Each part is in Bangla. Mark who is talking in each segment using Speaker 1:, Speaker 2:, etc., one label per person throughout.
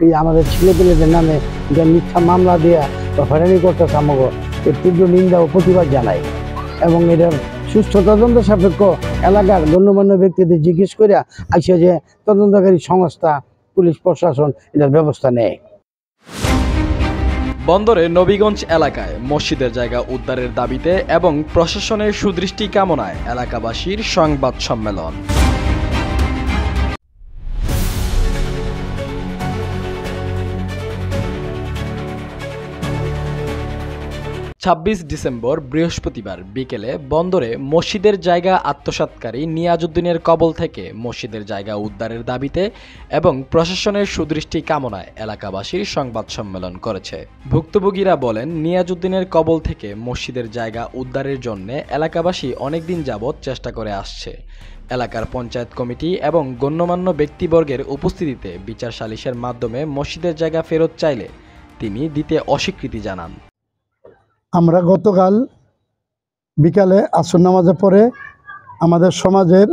Speaker 1: এই আমাদের ছেলেপেলেদের নামে যে মিথ্যা মামলা দেওয়া বা হয়রানি করতেছে আমাকে এর তীব্র নিন্দা ও প্রতিবাদ জানাই এবং এটার সুষ্ঠু তদন্ত সাপেক্ষ এলাকার গণ্যমান্য ব্যক্তিদের জিজ্ঞেস করে আইসে যে তদন্তকারী সংস্থা পুলিশ প্রশাসন এটার ব্যবস্থা নেয়।
Speaker 2: বন্দরে নবীগঞ্জ এলাকায় মসজিদের জায়গা উদ্ধারের দাবিতে এবং প্রশাসনের সুদৃষ্টি কামনায় এলাকাবাসীর সংবাদ সম্মেলন। ২৬ ডিসেম্বর বৃহস্পতিবার বিকেলে বন্দরে মসজিদের জায়গা আত্মসাৎকারী নিয়াজউদ্দিনের কবল থেকে মসজিদের জায়গা উদ্ধারের দাবিতে এবং প্রশাসনের সুদৃষ্টি কামনায় এলাকাবাসীর সংবাদ সম্মেলন করেছে। ভুক্তভোগীরা বলেন, নিয়াজউদ্দিনের কবল থেকে মসজিদের জায়গা উদ্ধারের জন্য এলাকাবাসী অনেকদিন যাবৎ চেষ্টা করে আসছে। এলাকার পঞ্চায়েত কমিটি এবং গণ্যমান্য ব্যক্তিবর্গের উপস্থিতিতে বিচার সালিসের মাধ্যমে মসজিদের জায়গা ফেরত চাইলে তিনি দিতে অস্বীকৃতি জানান।
Speaker 3: আমরা গতকাল বিকালে আসর নামাজের পরে আমাদের সমাজের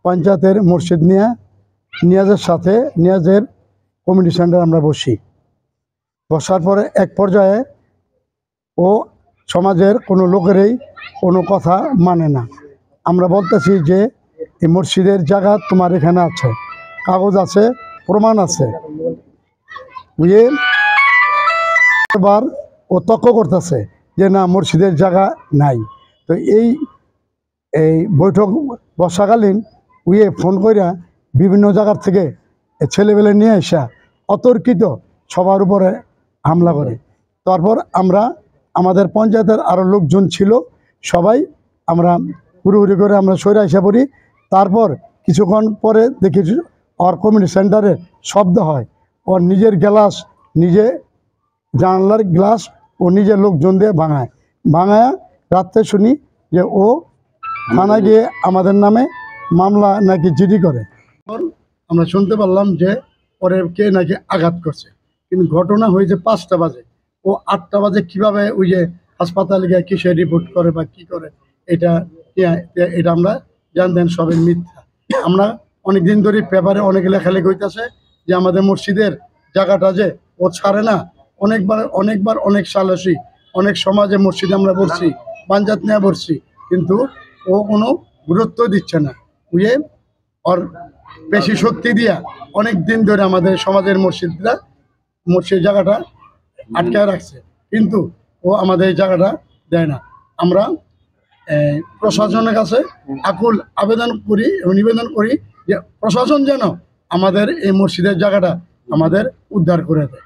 Speaker 3: পঞ্চায়েতের মসজিদ নিয়াজের সাথে নিয়াজের কমিটি সেন্টার আমরা বসার পরে এক পর্যায়ে ও সমাজের কোনো লোকেরই কোনো কথা মানে না। আমরা বলতেছি যে এই মসজিদের জায়গা তোমার এখানে আছে, কাগজ আছে, প্রমাণ আছে, বুঝে এবার ও তর্ক করতেছে যে না মসজিদের জায়গা নাই। তো এই বৈঠক বর্ষাকালীন ফোন কইরা বিভিন্ন জায়গার থেকে ছেলেবেলে নিয়ে আসা অতর্কিত সবার উপরে হামলা করে। তারপর আমরা আমাদের পঞ্চায়েতের আরও লোকজন ছিল, সবাই আমরা হুড়ুহুড়ি করে আমরা সরে আসা পড়ি। তারপর কিছুক্ষণ পরে দেখি ওর কমিউনিটি সেন্টারে শব্দ হয়, ওর নিজের গ্লাস নিজে জানলার গ্লাস ও নিজের লোকজন দিয়ে ভাঙায় রাত্রে শুনি যে ও থানায় গিয়ে আমাদের নামে মামলা নাকি জিডি করে। আমরা শুনতে পারলাম যে পরে কে নাকি আঘাত করছে, কিন্তু ঘটনা হয়েছে 5টা বাজে। ও 8টা বাজে কিভাবে ওই যে হাসপাতালে গিয়ে কিসে রিপোর্ট করে বা কি করে এটা আমরা জানতেন সবের মিথ্যা। আমরা অনেকদিন ধরে পেপারে অনেক লেখালেখি হইতেছে যে আমাদের মসজিদের জায়গাটা যে ও ছাড়ে না। অনেকবার অনেক সালাসি অনেক সমাজে মসজিদে আমরা পড়ছি, পাঞ্জাত নিয়ে পড়ছি, কিন্তু ও কোনো গুরুত্ব দিচ্ছে না। ওর বেশি শক্তি দিয়া অনেক দিন ধরে আমাদের সমাজের মসজিদ জায়গাটা আটকায় রাখছে, কিন্তু ও আমাদের এই জায়গাটা দেয় না। আমরা প্রশাসনের কাছে আকুল আবেদন করি এবং নিবেদন করি যে প্রশাসন যেন আমাদের এই মসজিদের জায়গাটা আমাদের উদ্ধার করে দেয়।